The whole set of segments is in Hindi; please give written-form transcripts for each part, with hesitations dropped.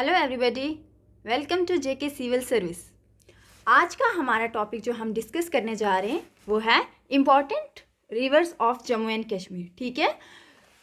Hello everybody, welcome to JK civil service. आज का हमारा टॉपिक जो हम डिस्कस करने जा रहे हैं वो है important reverse of Jammu and Kashmir. ठीक है,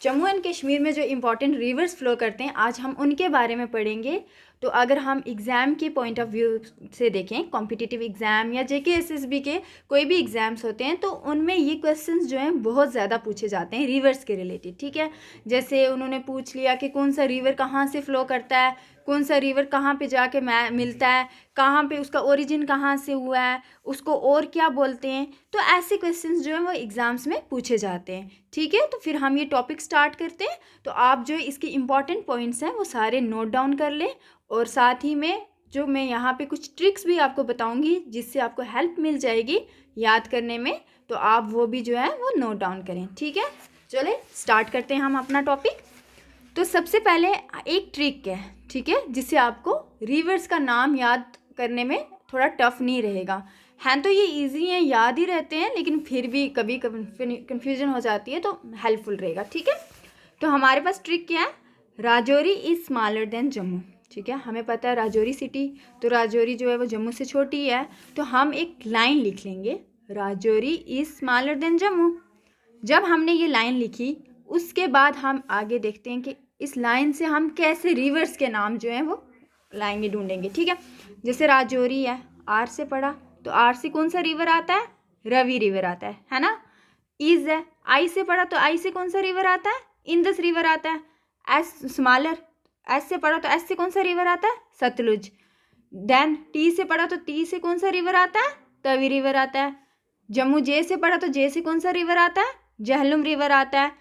जम्मू एंड कश्मीर में जो इम्पॉर्टेंट रिवर्स फ्लो करते हैं आज हम उनके बारे में पढ़ेंगे। तो अगर हम एग्ज़ाम के पॉइंट ऑफ व्यू से देखें, कॉम्पिटिटिव एग्ज़ाम या जेके एसएसबी के कोई भी एग्ज़ाम्स होते हैं तो उनमें ये क्वेश्चंस जो हैं बहुत ज़्यादा पूछे जाते हैं रिवर्स के रिलेटेड। ठीक है, जैसे उन्होंने पूछ लिया कि कौन सा रिवर कहाँ से फ़्लो करता है, कौन सा रिवर कहाँ पे जाके मिलता है, कहाँ पे उसका ओरिजिन कहाँ से हुआ है, उसको और क्या बोलते हैं। तो ऐसे क्वेश्चंस जो हैं वो एग्ज़ाम्स में पूछे जाते हैं। ठीक है, तो फिर हम ये टॉपिक स्टार्ट करते हैं। तो आप जो इसके इम्पॉर्टेंट पॉइंट्स हैं वो सारे नोट डाउन कर लें, और साथ ही में जो मैं यहाँ पे कुछ ट्रिक्स भी आपको बताऊँगी जिससे आपको हेल्प मिल जाएगी याद करने में, तो आप वो भी जो है वो नोट डाउन करें। ठीक है, चले स्टार्ट करते हैं हम अपना टॉपिक। तो सबसे पहले एक ट्रिक है, ठीक है, जिससे आपको रिवर्स का नाम याद करने में थोड़ा टफ नहीं रहेगा। हैं तो ये इजी हैं, याद ही रहते हैं, लेकिन फिर भी कभी कन्फ्यूजन हो जाती है तो हेल्पफुल रहेगा। ठीक है, तो हमारे पास ट्रिक क्या है, Rajouri is smaller than Jammu. ठीक है, हमें पता है राजौरी सिटी, तो राजौरी जो है वो जम्मू से छोटी है, तो हम एक लाइन लिख लेंगे, Rajouri is smaller than Jammu. जब हमने ये लाइन लिखी उसके बाद हम आगे देखते हैं कि इस लाइन से हम कैसे रिवर्स के नाम जो हैं वो लाएंगे, ढूंढेंगे। ठीक है, जैसे राजौरी है, आर से पढ़ा तो आर से कौन सा रिवर आता है, रवि रिवर आता है ना। इज है, आई से पढ़ा तो आई से कौन सा रिवर आता है, इंदस रिवर आता है। एस स्मॉलर, एस से पढ़ा तो एस से कौन सा रिवर आता है, सतलुज। देन टी से पढ़ा तो टी से कौन सा रिवर आता है, तवी रिवर आता है। जम्मू जे से पढ़ा तो जे से कौन सा रिवर आता है, जहलुम रिवर आता है।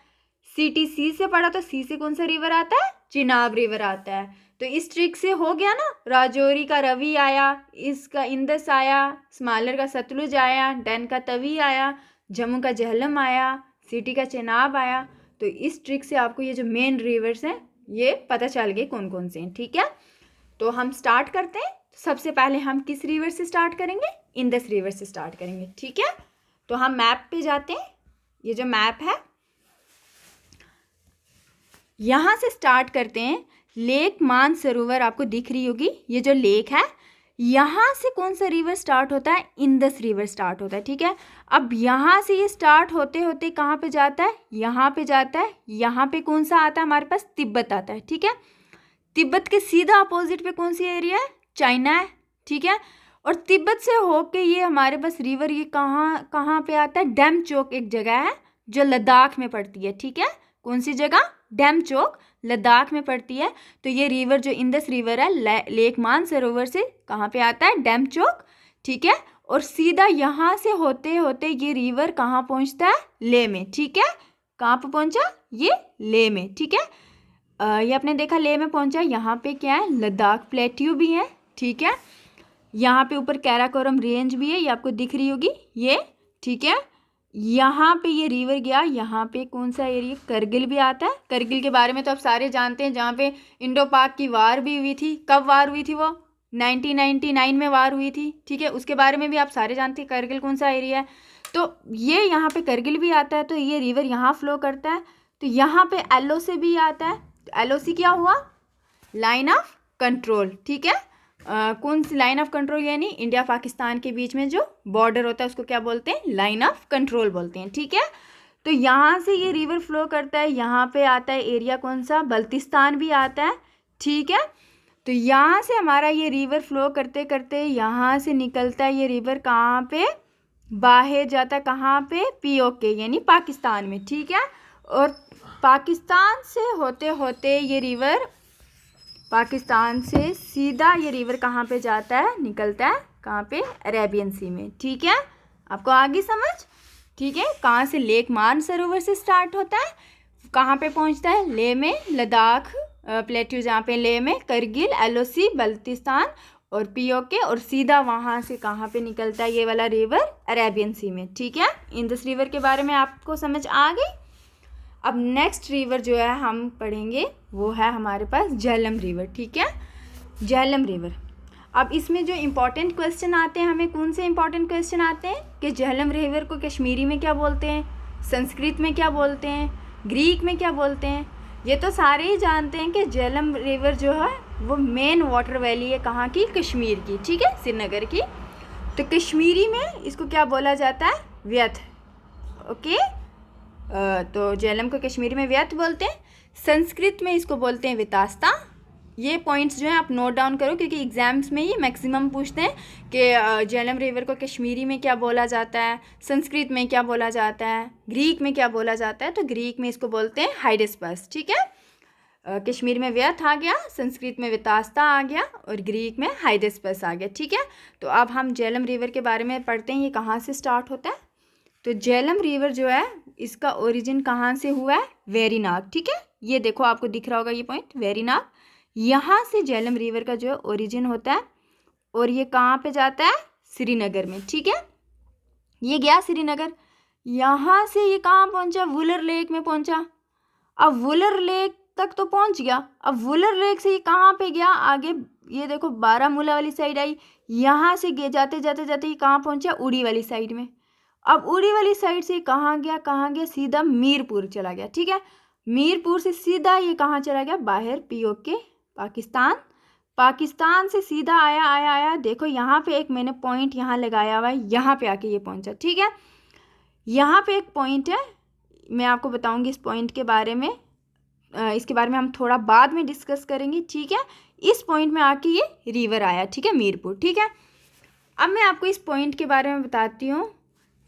सिटी सी से पढ़ा तो सी से कौन सा रिवर आता है, चिनाब रिवर आता है। तो इस ट्रिक से हो गया ना, राजौरी का रवि आया, इसका इंदस आया, स्मॉलर का सतलुज आया, डैन का तवी आया, जम्मू का जहलम आया, सिटी का चिनाब आया। तो इस ट्रिक से आपको ये जो मेन रिवर्स हैं ये पता चल गए कौन कौन से हैं। ठीक है, तो हम स्टार्ट करते हैं। सबसे पहले हम किस रिवर से स्टार्ट करेंगे, इंदस रिवर से स्टार्ट करेंगे। ठीक है, तो हम मैप पे जाते हैं। ये जो मैप है यहाँ से स्टार्ट करते हैं। लेक मानसरोवर आपको दिख रही होगी, ये जो लेक है यहाँ से कौन सा रिवर स्टार्ट होता है, इंदस रिवर स्टार्ट होता है। ठीक है, अब यहाँ से ये स्टार्ट होते होते कहाँ पे जाता है, यहाँ पे जाता है। यहाँ पे कौन सा आता है हमारे पास, तिब्बत आता है। ठीक है, तिब्बत के सीधा अपोजिट पे कौन सी एरिया है, चाइना है। ठीक है, और तिब्बत से होके ये हमारे पास रिवर ये कहाँ पे आता है, डेमचोक एक जगह है जो लद्दाख में पड़ती है। ठीक है, कौन सी जगह, डेमचोक, लद्दाख में पड़ती है। तो ये रिवर जो इंदस रिवर है लेक मानसरोवर से कहाँ पे आता है, डेमचोक। ठीक है, और सीधा यहाँ से होते होते ये रिवर कहाँ पहुँचता है, लेह में। ठीक है, कहाँ पे पहुँचा, ये लेह में। ठीक है, ये आपने देखा लेह में पहुँचा। यहाँ पे क्या है, लद्दाख प्लेट्यू भी है। ठीक है, यहाँ पे ऊपर कैराकोरम रेंज भी है, ये आपको दिख रही होगी ये। ठीक है, यहाँ पे ये रिवर गया, यहाँ पे कौन सा एरिया, करगिल भी आता है। करगिल के बारे में तो आप सारे जानते हैं, जहाँ पे इंडो पाक की वार भी हुई थी। कब वार हुई थी वो, 1999 में वार हुई थी। ठीक है, उसके बारे में भी आप सारे जानते हैं करगिल कौन सा एरिया है। तो ये यहाँ पे करगिल भी आता है, तो ये रिवर यहाँ फ्लो करता है। तो यहाँ पे एल से भी आता है। तो एल क्या हुआ, लाइन ऑफ कंट्रोल। ठीक है, कौन सी लाइन ऑफ कंट्रोल, यानी इंडिया पाकिस्तान के बीच में जो बॉर्डर होता है उसको क्या बोलते हैं, लाइन ऑफ कंट्रोल बोलते हैं। ठीक है, तो यहाँ से ये रिवर फ्लो करता है, यहाँ पे आता है एरिया कौन सा, बल्तिस्तान भी आता है। ठीक है, तो यहाँ से हमारा ये रिवर फ्लो करते करते यहाँ से निकलता है ये रिवर कहाँ पे, बाहर जाता है कहाँ पे, POK यानी पाकिस्तान में। ठीक है, और पाकिस्तान से होते होते ये रिवर, पाकिस्तान से सीधा ये रिवर कहाँ पे जाता है, निकलता है कहाँ पे, अरेबियन सी में। ठीक है, आपको आगे समझ। ठीक है, कहाँ से, लेक मानसरोवर से स्टार्ट होता है, कहाँ पे पहुँचता है, लेह में, लद्दाख प्लेट्यू जहाँ पे लेह में, करगिल, LOC बल्तिस्तान और POK, और सीधा वहाँ से कहाँ पे निकलता है ये वाला रिवर, अरेबियन सी में। ठीक है, इंदस रिवर के बारे में आपको समझ आ गई। अब नेक्स्ट रिवर जो है हम पढ़ेंगे वो है हमारे पास झेलम रिवर। ठीक है, झेलम रिवर। अब इसमें जो इम्पोर्टेंट क्वेश्चन आते हैं, हमें कौन से इम्पोर्टेंट क्वेश्चन आते हैं कि झेलम रिवर को कश्मीरी में क्या बोलते हैं, संस्कृत में क्या बोलते हैं, ग्रीक में क्या बोलते हैं। ये तो सारे ही जानते हैं कि झेलम रिवर जो है वो मेन वाटर वैली है कहाँ की, कश्मीर की, ठीक है, श्रीनगर की। तो कश्मीरी में इसको क्या बोला जाता है, व्यथ, ओके। तो झेलम को कश्मीरी में व्यथ बोलते हैं, संस्कृत में इसको बोलते हैं वितास्ता। ये पॉइंट्स जो हैं आप नोट डाउन करो, क्योंकि एग्जाम्स में ये मैक्सिमम पूछते हैं कि झेलम रिवर को कश्मीरी में क्या बोला जाता है, संस्कृत में क्या बोला जाता है, ग्रीक में क्या बोला जाता है। तो ग्रीक में इसको बोलते हैं हाइडेस्पस, ठीक है। कश्मीर में व्यथ आ गया, संस्कृत में वितास्ता आ गया और ग्रीक में हाइडेस्पस आ गया, ठीक है। तो अब हम झेलम रिवर के बारे में पढ़ते हैं, ये कहाँ से स्टार्ट होता है। तो झेलम रिवर जो है इसका ओरिजिन कहाँ से हुआ है, वेरीनाग, ठीक है। ये देखो आपको दिख रहा होगा ये पॉइंट, वेरीनाग, यहाँ से झेलम रिवर का जो है ओरिजिन होता है और ये कहाँ पे जाता है, श्रीनगर में, ठीक है। ये गया श्रीनगर, यहाँ से ये कहाँ पहुँचा, वुलर लेक में पहुँचा। अब वुलर लेक तक तो पहुँच गया, अब वुलर लेक से ये कहाँ पे गया आगे, ये देखो बारामूला वाली साइड आई, यहाँ से जाते जाते जाते ये कहाँ पहुँचा, उड़ी वाली साइड में। अब उड़ी वाली साइड से कहाँ गया, सीधा मीरपुर चला गया, ठीक है। मीरपुर से सीधा ये कहाँ चला गया, बाहर पीओके पाकिस्तान से सीधा आया, देखो यहाँ पे एक मैंने पॉइंट यहाँ लगाया हुआ है, यहाँ पे आके ये पहुँचा, ठीक है। यहाँ पे एक पॉइंट है, मैं आपको बताऊँगी इस पॉइंट के बारे में, इसके बारे में हम थोड़ा बाद में डिस्कस करेंगे, ठीक है। इस पॉइंट में आके ये रिवर आया, ठीक है, मीरपुर, ठीक है। अब मैं आपको इस पॉइंट के बारे में बताती हूँ।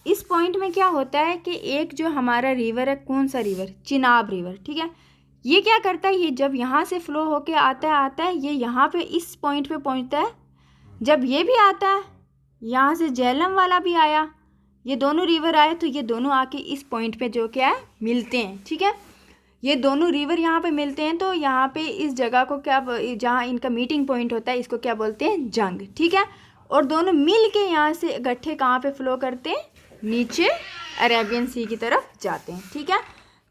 इस पॉइंट में क्या होता है कि एक जो हमारा रिवर है, कौन सा रिवर, चिनाब रिवर, ठीक है। ये क्या करता है, ये जब यहाँ से फ्लो होके आता है ये यहाँ पे इस पॉइंट पे पहुँचता है। जब ये भी आता है, यहाँ से झेलम वाला भी आया, ये दोनों रिवर आए, तो ये दोनों आके इस पॉइंट पे जो क्या है मिलते हैं, ठीक है। ये दोनों रिवर यहाँ पे मिलते हैं, तो यहाँ पे इस जगह को क्या, जहाँ इनका मीटिंग पॉइंट होता है, इसको क्या बोलते हैं, जंग, ठीक है। और दोनों मिल के यहाँ से इकट्ठे कहाँ पे फ्लो करते हैं, नीचे अरेबियन सी की तरफ जाते हैं, ठीक है।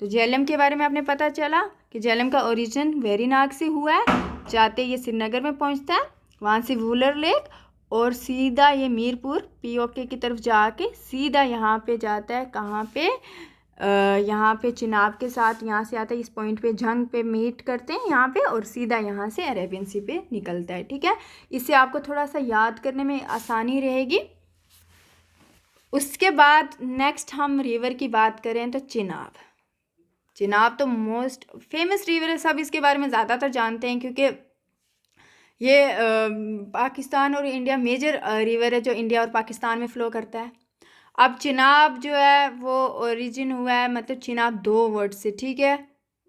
तो झेलम के बारे में आपने पता चला कि झेलम का ओरिजिन वेरीनाग से हुआ है, जाते ये श्रीनगर में पहुंचता है, वहाँ से वुलर लेक और सीधा ये मीरपुर पीओके की तरफ जाके सीधा यहाँ पे जाता है, कहाँ पे, यहाँ पे चिनाब के साथ यहाँ से आता है, इस पॉइंट पे जंग पे मीट करते हैं यहाँ पे, और सीधा यहाँ से अरेबियन सी पे निकलता है, ठीक है। इससे आपको थोड़ा सा याद करने में आसानी रहेगी। उसके बाद नेक्स्ट हम रिवर की बात करें तो चिनाब तो मोस्ट फेमस रिवर है, सब इसके बारे में ज़्यादातर जानते हैं, क्योंकि ये पाकिस्तान और इंडिया मेजर रिवर है जो इंडिया और पाकिस्तान में फ़्लो करता है। अब चिनाब जो है वो ओरिजिन हुआ है, मतलब चिनाब 2 वर्ड से, ठीक है।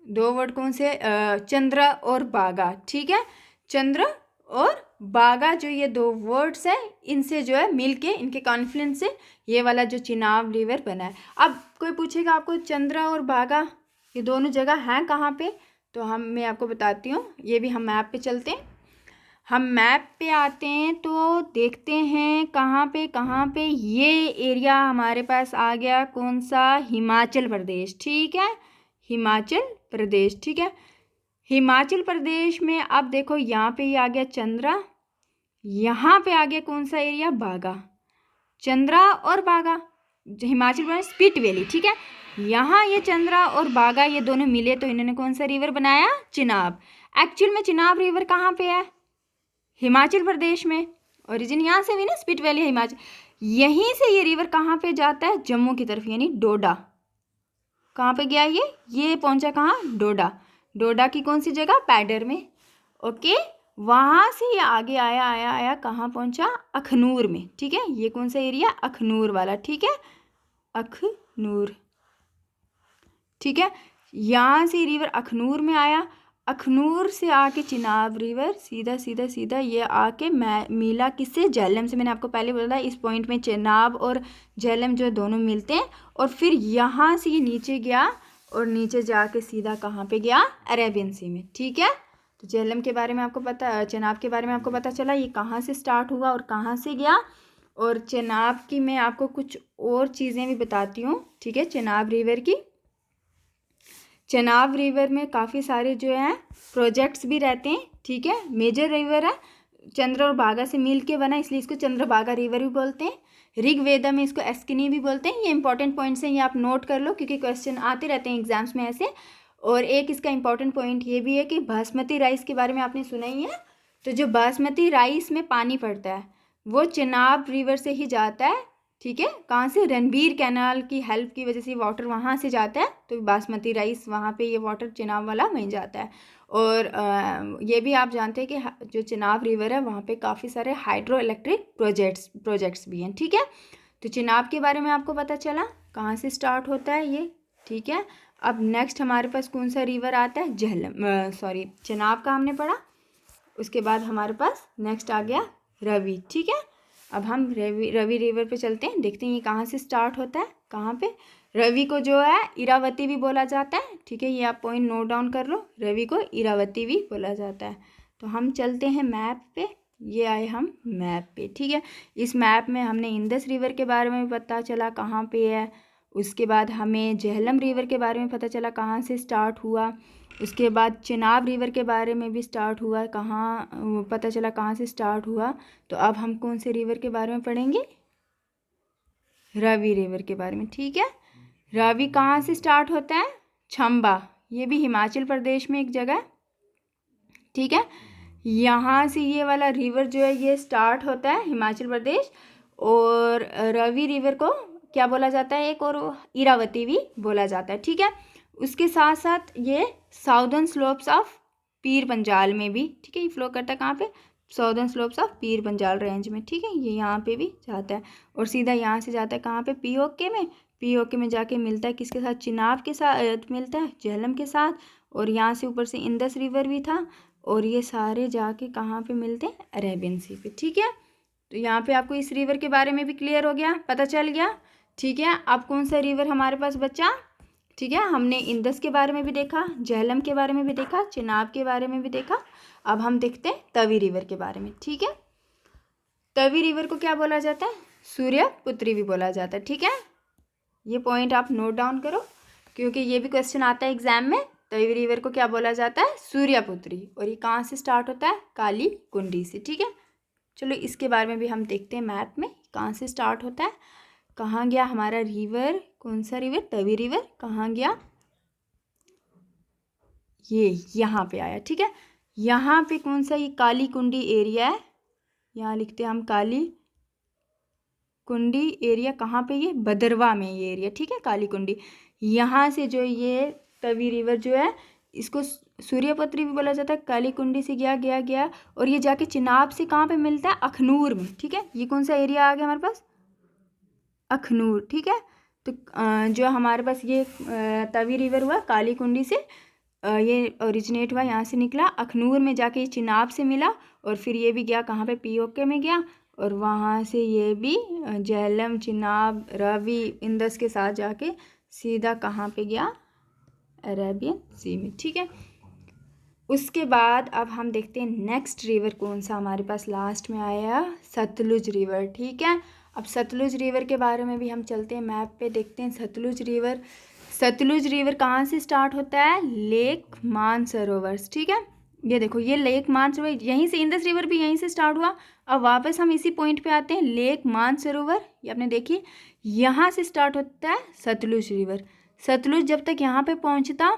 2 वर्ड कौन से, चंद्र और बागा, ठीक है। चंद्र और बागा जो ये 2 वर्ड्स हैं, इनसे जो है मिलके इनके कॉन्फ्लुएंस से ये वाला जो चिनाब रिवर बना है। अब कोई पूछेगा आपको चंद्र और बागा ये दोनों जगह हैं कहाँ पे, तो मैं आपको बताती हूँ। ये भी हम मैप पे चलते हैं, हम मैप पे आते हैं तो देखते हैं कहाँ पे ये एरिया हमारे पास आ गया, कौन सा, हिमाचल प्रदेश, ठीक है, हिमाचल प्रदेश, ठीक है। हिमाचल प्रदेश में अब देखो यहाँ पे ये आ गया चंद्रा, यहाँ पे आ गया कौन सा एरिया, बागा, चंद्रा और बागा, हिमाचल प्रदेश स्पिट वैली, ठीक है। यहाँ ये चंद्रा और बागा ये दोनों मिले तो इन्होंने कौन सा रिवर बनाया, चिनाब। एक्चुअल में चिनाब रिवर कहाँ पे है, हिमाचल प्रदेश में, ओरिजिन यहाँ से भी ना, स्पिट वैली हिमाचल। यहीं से ये रिवर कहाँ पे जाता है, जम्मू की तरफ, यानी डोडा। कहाँ पे गया ये पहुँचा कहाँ, डोडा की कौन सी जगह, पैडर में, ओके। वहाँ से ये आगे आया कहाँ पहुँचा, अखनूर में, ठीक है। ये कौन सा एरिया, अखनूर वाला, ठीक है, अखनूर, ठीक है। यहाँ से रिवर अखनूर में आया, अखनूर से आके चिनाब रिवर सीधा ये आके मिला किससे, झेलम से। मैंने आपको पहले बोला था इस पॉइंट में चिनाब और झेलम जो दोनों मिलते हैं, और फिर यहाँ से ये नीचे गया और नीचे जाके सीधा कहाँ पे गया, अरेबियन सी में, ठीक है। तो झेलम के बारे में आपको पता, चिनाब के बारे में आपको पता चला ये कहाँ से स्टार्ट हुआ और कहाँ से गया। और चिनाब की मैं आपको कुछ और चीज़ें भी बताती हूँ, ठीक है। चिनाब रिवर की, चिनाब रिवर में काफ़ी सारे जो हैं प्रोजेक्ट्स भी रहते हैं, ठीक है। मेजर रिवर है, चंद्र और बागा से मिल के बना, इसलिए इसको चंद्रभागा रिवर भी बोलते हैं। ऋग्वेदा में इसको एस्किनी भी बोलते हैं। ये इंपॉर्टेंट पॉइंट्स हैं, ये आप नोट कर लो क्योंकि क्वेश्चन आते रहते हैं एग्जाम्स में ऐसे। और एक इसका इंपॉर्टेंट पॉइंट ये भी है कि बासमती राइस के बारे में आपने सुना ही है, तो जो बासमती राइस में पानी पड़ता है वो चेनाब रिवर से ही जाता है, ठीक है। कहाँ से? रणबीर कैनाल की हेल्प की वजह से वाटर वहाँ से जाता है, तो बासमती राइस वहाँ पे ये वाटर चेनाब वाला वहीं जाता है। और ये भी आप जानते हैं कि जो चेनाब रिवर है वहाँ पे काफ़ी सारे हाइड्रो इलेक्ट्रिक प्रोजेक्ट्स भी हैं, ठीक है। तो चेनाब के बारे में आपको पता चला कहाँ से स्टार्ट होता है ये, ठीक है। अब नेक्स्ट हमारे पास कौन सा रिवर आता है? चेनाब का हमने पढ़ा। उसके बाद हमारे पास नेक्स्ट आ गया रवि, ठीक है। अब हम रवि रिवर पे चलते हैं, देखते हैं ये कहाँ से स्टार्ट होता है, कहाँ पे। रवि को जो है इरावती भी बोला जाता है, ठीक है। ये आप पॉइंट नोट डाउन कर लो, रवि को इरावती भी बोला जाता है। तो हम चलते हैं मैप पे, ये आए हम मैप पे, ठीक है। इस मैप में हमने इंदस रिवर के बारे में पता चला कहाँ पे है। उसके बाद हमें झेलम रिवर के बारे में पता चला कहाँ से स्टार्ट हुआ। उसके बाद चेनाब रिवर के बारे में भी स्टार्ट हुआ, कहाँ पता चला कहाँ से स्टार्ट हुआ। तो अब हम कौन से रिवर के बारे में पढ़ेंगे? रवि रिवर के बारे में, ठीक है। रवि कहाँ से स्टार्ट होता है? चंबा, ये भी हिमाचल प्रदेश में एक जगह, ठीक है। यहाँ से ये वाला रिवर जो है ये स्टार्ट होता है हिमाचल प्रदेश। और रवि रिवर को क्या बोला जाता है? एक और इरावती भी बोला जाता है, ठीक है। उसके साथ साथ ये southern slopes of Pir Panjal में भी, ठीक है, ये फ्लो करता है कहाँ पे? Southern slopes of Pir Panjal range में, ठीक है। ये यहाँ पे भी जाता है और सीधा यहाँ से जाता है कहाँ पे? पीओके में। पीओके में जाके मिलता है किसके साथ? चिनाब के साथ मिलता है, झेलम के साथ। और यहाँ से ऊपर से इंदस रिवर भी था। और ये सारे जाके कहाँ पे मिलते हैं? अरेबियन सी पे, ठीक है। तो यहाँ पे आपको इस रिवर के बारे में भी क्लियर हो गया, पता चल गया, ठीक है। अब कौन सा रिवर हमारे पास बचा? ठीक है, हमने इंदस के बारे में भी देखा, झेलम के बारे में भी देखा, चेनाब के बारे में भी देखा। अब हम देखते हैं तवी रिवर के बारे में, ठीक है। तवी रिवर को क्या बोला जाता है? सूर्यपुत्री भी बोला जाता है, ठीक है। ये पॉइंट आप नोट डाउन करो क्योंकि ये भी क्वेश्चन आता है एग्जाम में। तवी रिवर को क्या बोला जाता है? सूर्यपुत्री। और ये कहाँ से स्टार्ट होता है? काली कुंडी से, ठीक है। चलो इसके बारे में भी हम देखते हैं मैप में कहाँ से स्टार्ट होता है। कहाँ गया हमारा रिवर? कौन सा रिवर? तवी रिवर कहाँ गया? ये यहाँ पे आया, ठीक है। यहाँ पे कौन सा? ये काली कुंडी एरिया है, यहाँ लिखते हैं हम काली कुंडी एरिया। कहाँ पे? ये भदरवा में ये एरिया, ठीक है, काली कुंडी। यहाँ से जो ये तवी रिवर जो है इसको सूर्यपुत्री भी बोला जाता है। काली कुंडी से गया गया गया और ये जाके चिनाब से कहाँ पे मिलता है? अखनूर में, ठीक है। ये कौन सा एरिया आ गया हमारे पास? अखनूर, ठीक है। तो जो हमारे पास ये तवी रिवर हुआ काली कुंडी से, ये ओरिजिनेट हुआ, यहाँ से निकला अखनूर में जाके ये चिनाब से मिला और फिर ये भी गया कहाँ पे? पीओके में गया और वहाँ से ये भी झेलम, चिनाब, रवि, इंदस के साथ जाके सीधा कहाँ पे गया? अरेबियन सी में, ठीक है। उसके बाद अब हम देखते हैं नेक्स्ट रिवर कौन सा हमारे पास लास्ट में आया? सतलुज रिवर, ठीक है। अब सतलुज रिवर के बारे में भी हम चलते हैं मैप पे, देखते हैं सतलुज रिवर। सतलुज रिवर कहाँ से स्टार्ट होता है? लेक मानसरोवर, ठीक है। ये देखो ये लेक मानसरोवर, यहीं से इंदस रिवर भी यहीं से स्टार्ट हुआ। अब वापस हम इसी पॉइंट पे आते हैं, लेक मानसरोवर, ये आपने देखी, यहाँ से स्टार्ट होता है सतलुज रिवर। सतलुज जब तक यहाँ पे पहुँचता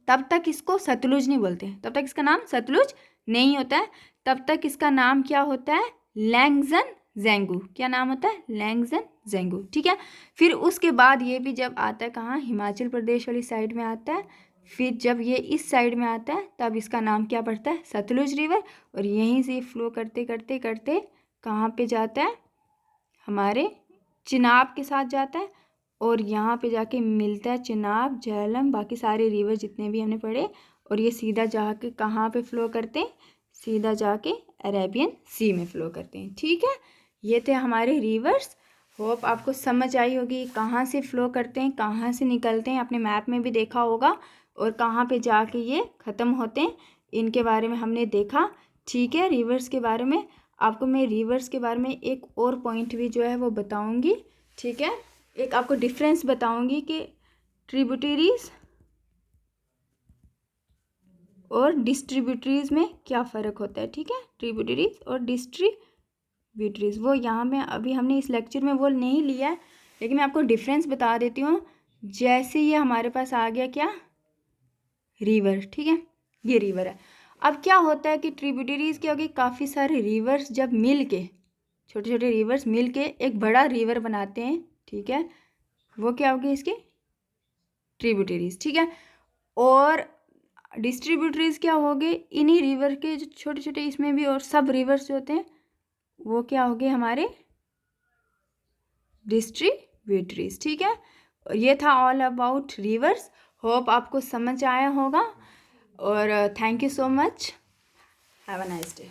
तब तक इसको सतलुज नहीं बोलते, तब तक इसका नाम सतलुज नहीं होता है। तब तक इसका नाम क्या होता है? लैंगजन जेंगू। क्या नाम होता है? लैंगजन जेंगू, ठीक है। फिर उसके बाद ये भी जब आता है कहाँ? हिमाचल प्रदेश वाली साइड में आता है। फिर जब ये इस साइड में आता है तब इसका नाम क्या पड़ता है? सतलुज रिवर। और यहीं से फ्लो करते करते करते कहाँ पे जाता है? हमारे चिनाब के साथ जाता है और यहाँ पे जाके मिलता है चिनाब, झेलम, बाकी सारे रिवर जितने भी हमने पढ़े। और ये सीधा जाके कहाँ पे फ्लो करते हैं? सीधा जाके अरेबियन सी में फ्लो करते हैं, ठीक है। ये थे हमारे रिवर्स। होप आपको समझ आई होगी कहाँ से फ्लो करते हैं, कहाँ से निकलते हैं, अपने मैप में भी देखा होगा। और कहाँ पे जाके ये ख़त्म होते हैं, इनके बारे में हमने देखा, ठीक है। रिवर्स के बारे में आपको मैं रिवर्स के बारे में एक और पॉइंट भी जो है वो बताऊँगी, ठीक है। एक आपको डिफरेंस बताऊंगी कि ट्रिब्यूटरीज और डिस्ट्रीब्यूटरीज में क्या फ़र्क होता है, ठीक है। ट्रिब्यूटरीज और डिस्ट्रीब्यूटरीज वो यहाँ में अभी हमने इस लेक्चर में वो नहीं लिया है, लेकिन मैं आपको डिफरेंस बता देती हूँ। जैसे ये हमारे पास आ गया क्या? रिवर, ठीक है, ये रिवर है। अब क्या होता है कि ट्रिब्यूटरीज क्या होगी, काफ़ी सारे रिवर्स जब मिल के, छोटे छोटे रिवर्स मिल के एक बड़ा रिवर बनाते हैं, ठीक है, वो क्या होगी इसकी ट्रिब्यूटरीज, ठीक है। और डिस्ट्रीब्यूटरीज क्या होंगे, इन्हीं रिवर के जो छोटे छोटे इसमें भी और सब रिवर्स जो होते हैं वो क्या होंगे हमारे डिस्ट्रीब्यूटरीज, ठीक है। ये था ऑल अबाउट रिवर्स। होप आपको समझ आया होगा और thank you so much, have a nice day.